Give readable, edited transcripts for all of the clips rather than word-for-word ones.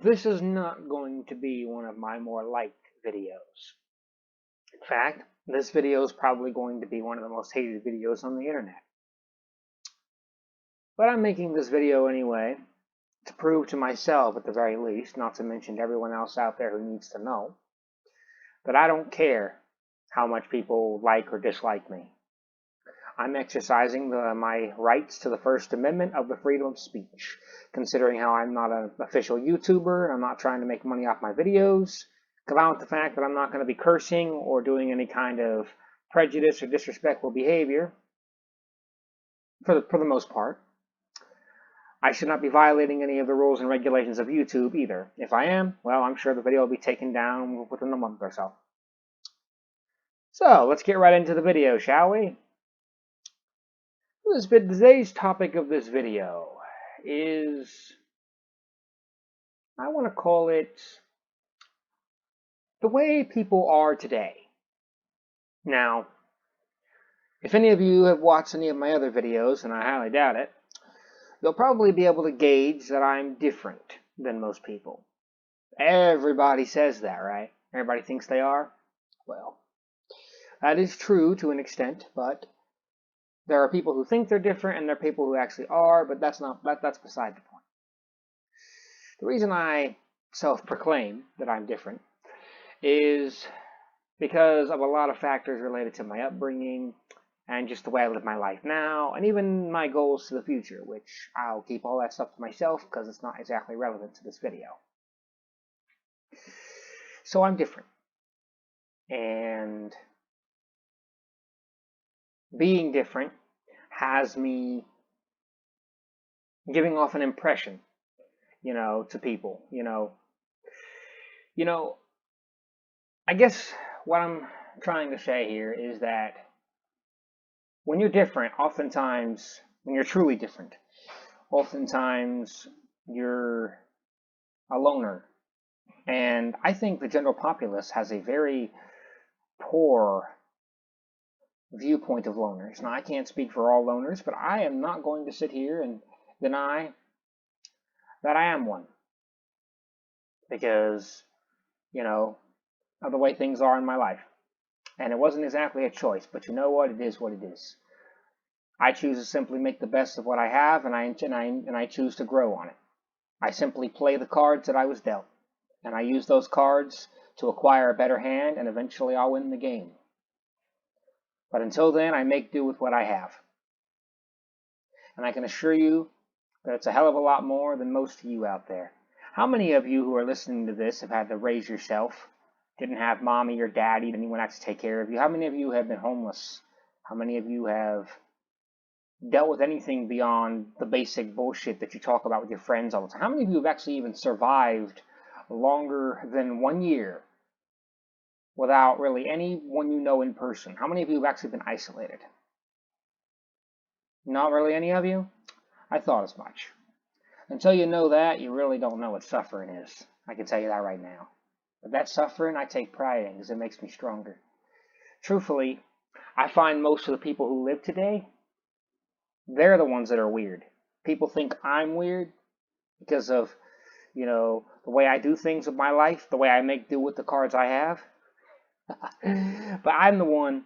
This is not going to be one of my more liked videos. In fact, this video is probably going to be one of the most hated videos on the internet. But I'm making this video anyway to prove to myself, at the very least, not to mention everyone else out there who needs to know, that I don't care how much people like or dislike me. I'm exercising my rights to the First Amendment of the freedom of speech, considering how I'm not an official YouTuber and I'm not trying to make money off my videos, combined with the fact that I'm not going to be cursing or doing any kind of prejudice or disrespectful behavior, for the most part. I should not be violating any of the rules and regulations of YouTube either. If I am, well, I'm sure the video will be taken down within a month or so. So, let's get right into the video, shall we? Today's topic of this video is, I want to call it, the way people are today. Now, if any of you have watched any of my other videos, and I highly doubt it, you'll probably be able to gauge that I'm different than most people. Everybody says that, right? Everybody thinks they are? Well, that is true to an extent, but there are people who think they're different, and there are people who actually are, but that's beside the point. The reason I self-proclaim that I'm different is because of a lot of factors related to my upbringing and just the way I live my life now, and even my goals to the future, which I'll keep all that stuff to myself because it's not exactly relevant to this video. So I'm different. And being different has me giving off an impression, to people, I guess what I'm trying to say here is that when you're different, oftentimes, when you're truly different, oftentimes you're a loner. And I think the general populace has a very poor viewpoint of loners. Now, I can't speak for all loners, but I am not going to sit here and deny that I am one. Because, of the way things are in my life. And it wasn't exactly a choice, but you know what? It is what it is. I choose to simply make the best of what I have, and I choose to grow on it. I simply play the cards that I was dealt, and I use those cards to acquire a better hand, and eventually I'll win the game. But until then, I make do with what I have. And I can assure you that it's a hell of a lot more than most of you out there. How many of you who are listening to this have had to raise yourself? Didn't have mommy or daddy, anyone actually take care of you? How many of you have been homeless? How many of you have dealt with anything beyond the basic bullshit that you talk about with your friends all the time? How many of you have actually even survived longer than 1 year without really anyone you know in person? How many of you have actually been isolated? Not really any of you? I thought as much. Until you know that, you really don't know what suffering is. I can tell you that right now. But that suffering I take pride in because it makes me stronger. Truthfully, I find most of the people who live today, they're the ones that are weird. People think I'm weird because of, the way I do things with my life, the way I make do with the cards I have. But I'm the one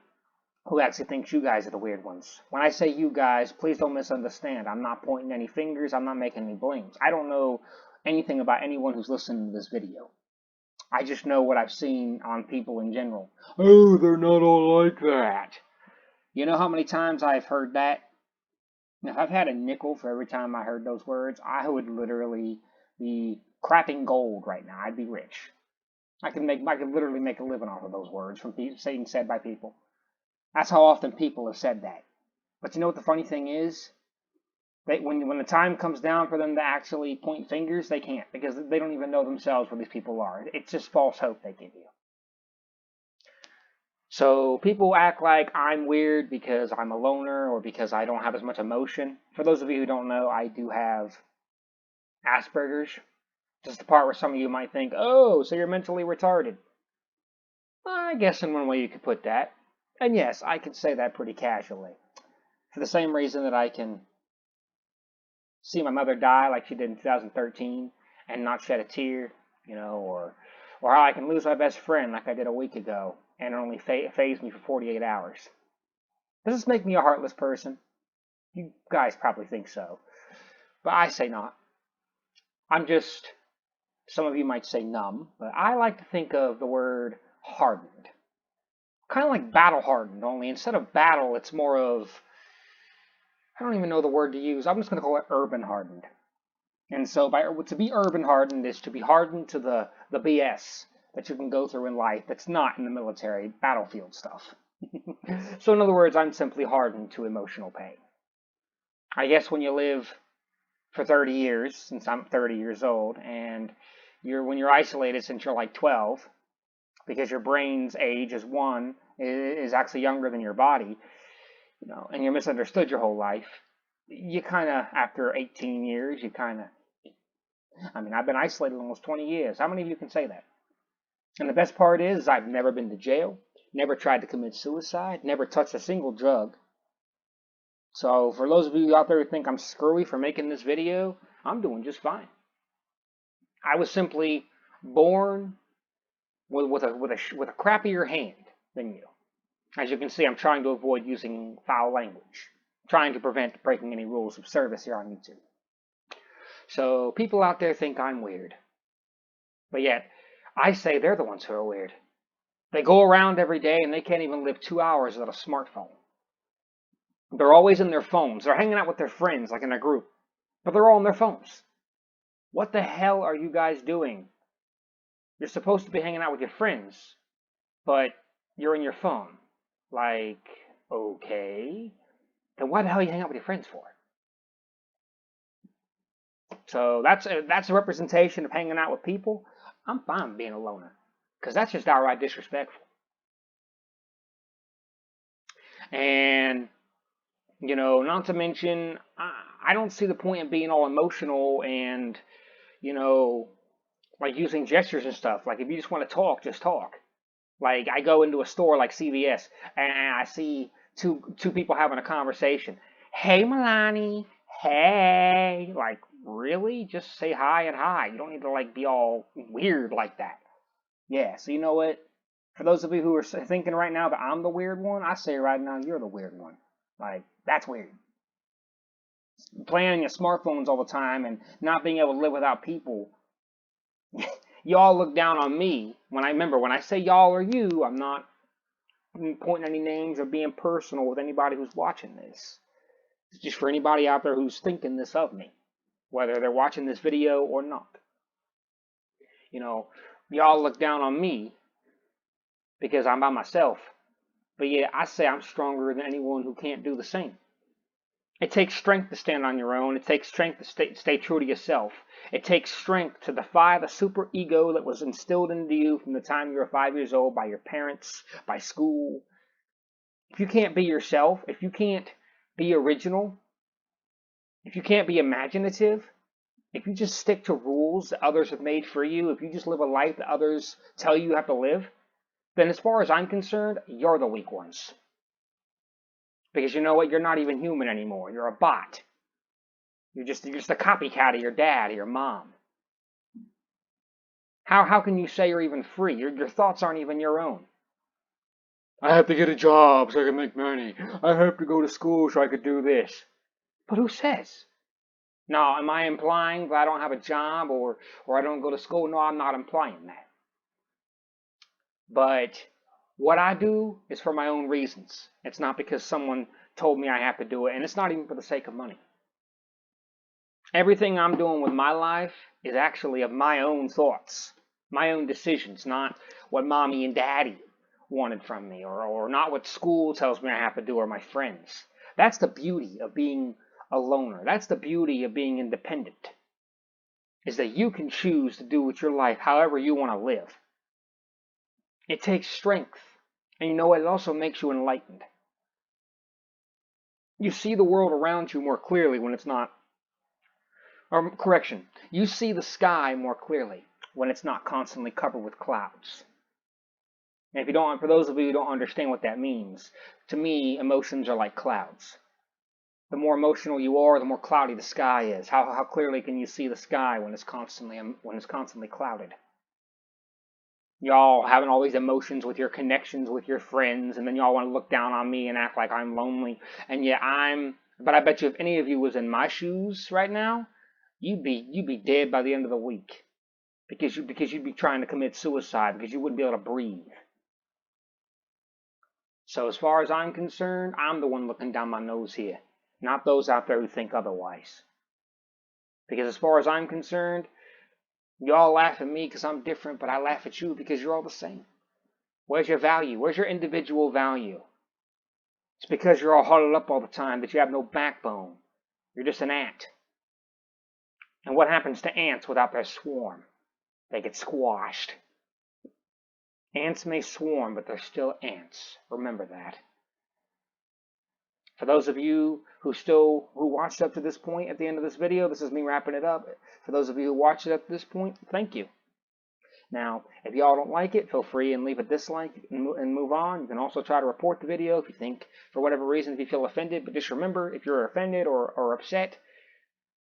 who actually thinks you guys are the weird ones. When I say you guys, please don't misunderstand. I'm not pointing any fingers. I'm not making any blames. I don't know anything about anyone who's listening to this video. I just know what I've seen on people in general. Oh, they're not all like that. You know how many times I've heard that? If I've had a nickel for every time I heard those words, I would literally be crapping gold right now. I'd be rich. I could literally make a living off of those words from being said by people. That's how often people have said that. But you know what the funny thing is? When the time comes down for them to actually point fingers, they can't, because they don't even know themselves where these people are. It's just false hope they give you. So people act like I'm weird because I'm a loner or because I don't have as much emotion. For those of you who don't know, I do have Asperger's. Just the part where some of you might think, oh, so you're mentally retarded. I guess in one way you could put that. And yes, I could say that pretty casually. For the same reason that I can see my mother die like she did in 2013, and not shed a tear, or how I can lose my best friend like I did a week ago and only phase me for 48 hours. Does this make me a heartless person? You guys probably think so, but I say not. I'm just, some of you might say numb, but I like to think of the word hardened. Kind of like battle hardened, only instead of battle, it's more of, I don't even know the word to use. I'm just going to call it urban hardened. And so to be urban hardened is to be hardened to the BS that you can go through in life that's not in the military battlefield stuff. So in other words, I'm simply hardened to emotional pain. I guess when you live for 30 years, since I'm 30 years old, and when you're isolated since you're like 12, because your brain's age is actually younger than your body, and you're misunderstood your whole life, you kind of, after 18 years, I've been isolated almost 20 years. How many of you can say that? And the best part is, I've never been to jail, never tried to commit suicide, never touched a single drug. So for those of you out there who think I'm screwy for making this video, I'm doing just fine. I was simply born with a crappier hand than you. As you can see, I'm trying to avoid using foul language, trying to prevent breaking any rules of service here on YouTube. So people out there think I'm weird, but yet I say they're the ones who are weird. They go around every day and they can't even live 2 hours without a smartphone. They're always in their phones. They're hanging out with their friends, like in a group, but they're all on their phones. What the hell are you guys doing? You're supposed to be hanging out with your friends, but you're in your phone. Like, okay, then why the hell are you hanging out with your friends for? So that's a representation of hanging out with people. I'm fine being a loner, because that's just outright disrespectful. And, not to mention, I don't see the point in being all emotional and, like using gestures and stuff. Like, if you just want to talk, just talk. Like, I go into a store like CVS, and I see two people having a conversation. Hey, Milani. Hey. Like, really? Just say hi and hi. You don't need to, like, be all weird like that. Yeah, so you know what? For those of you who are thinking right now that I'm the weird one, I say right now, you're the weird one. Like, that's weird. Playing on your smartphones all the time and not being able to live without people. Y'all look down on me. When I say y'all or you, I'm not pointing any names or being personal with anybody who's watching this. It's just for anybody out there who's thinking this of me, whether they're watching this video or not. Y'all look down on me because I'm by myself. But yeah, I say I'm stronger than anyone who can't do the same. It takes strength to stand on your own. It takes strength to stay true to yourself. It takes strength to defy the super ego that was instilled into you from the time you were 5 years old by your parents, by school. If you can't be yourself, if you can't be original, if you can't be imaginative, if you just stick to rules that others have made for you, if you just live a life that others tell you have to live, then as far as I'm concerned, you're the weak ones. Because you know what? You're not even human anymore. You're a bot. You're just a copycat of your dad or your mom. How can you say you're even free? Your thoughts aren't even your own. I have to get a job so I can make money. I have to go to school so I could do this. But who says? Now, am I implying that I don't have a job or I don't go to school? No, I'm not implying that. But what I do is for my own reasons. It's not because someone told me I have to do it, and it's not even for the sake of money. Everything I'm doing with my life is actually of my own thoughts, my own decisions, not what mommy and daddy wanted from me, or not what school tells me I have to do, or my friends. That's the beauty of being a loner. That's the beauty of being independent, is that you can choose to do with your life however you want to live. It takes strength. And you know what? It also makes you enlightened. You see the world around you more clearly when it's not, or correction, you see the sky more clearly when it's not constantly covered with clouds. And for those of you who don't understand what that means, to me, emotions are like clouds. The more emotional you are, the more cloudy the sky is. How clearly can you see the sky when it's constantly clouded? Y'all having all these emotions with your connections with your friends, and then y'all want to look down on me and act like I'm lonely, and yet but I bet you if any of you was in my shoes right now, you'd be dead by the end of the week because you'd be trying to commit suicide because you wouldn't be able to breathe. So as far as I'm concerned, I'm the one looking down my nose here, not those out there who think otherwise. Because as far as I'm concerned, y'all laugh at me because I'm different, but I laugh at you because you're all the same. Where's your value? Where's your individual value? It's because you're all huddled up all the time that you have no backbone. You're just an ant. And what happens to ants without their swarm? They get squashed. Ants may swarm, but they're still ants. Remember that. For those of you who watched up to this point at the end of this video, this is me wrapping it up. For those of you who watched it up to this point, thank you. Now, if y'all don't like it, feel free and leave a dislike and move on. You can also try to report the video if you think, for whatever reason, if you feel offended. But just remember, if you're offended or upset,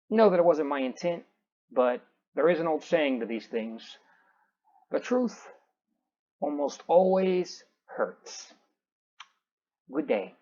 know that it wasn't my intent. But there is an old saying to these things. The truth almost always hurts. Good day.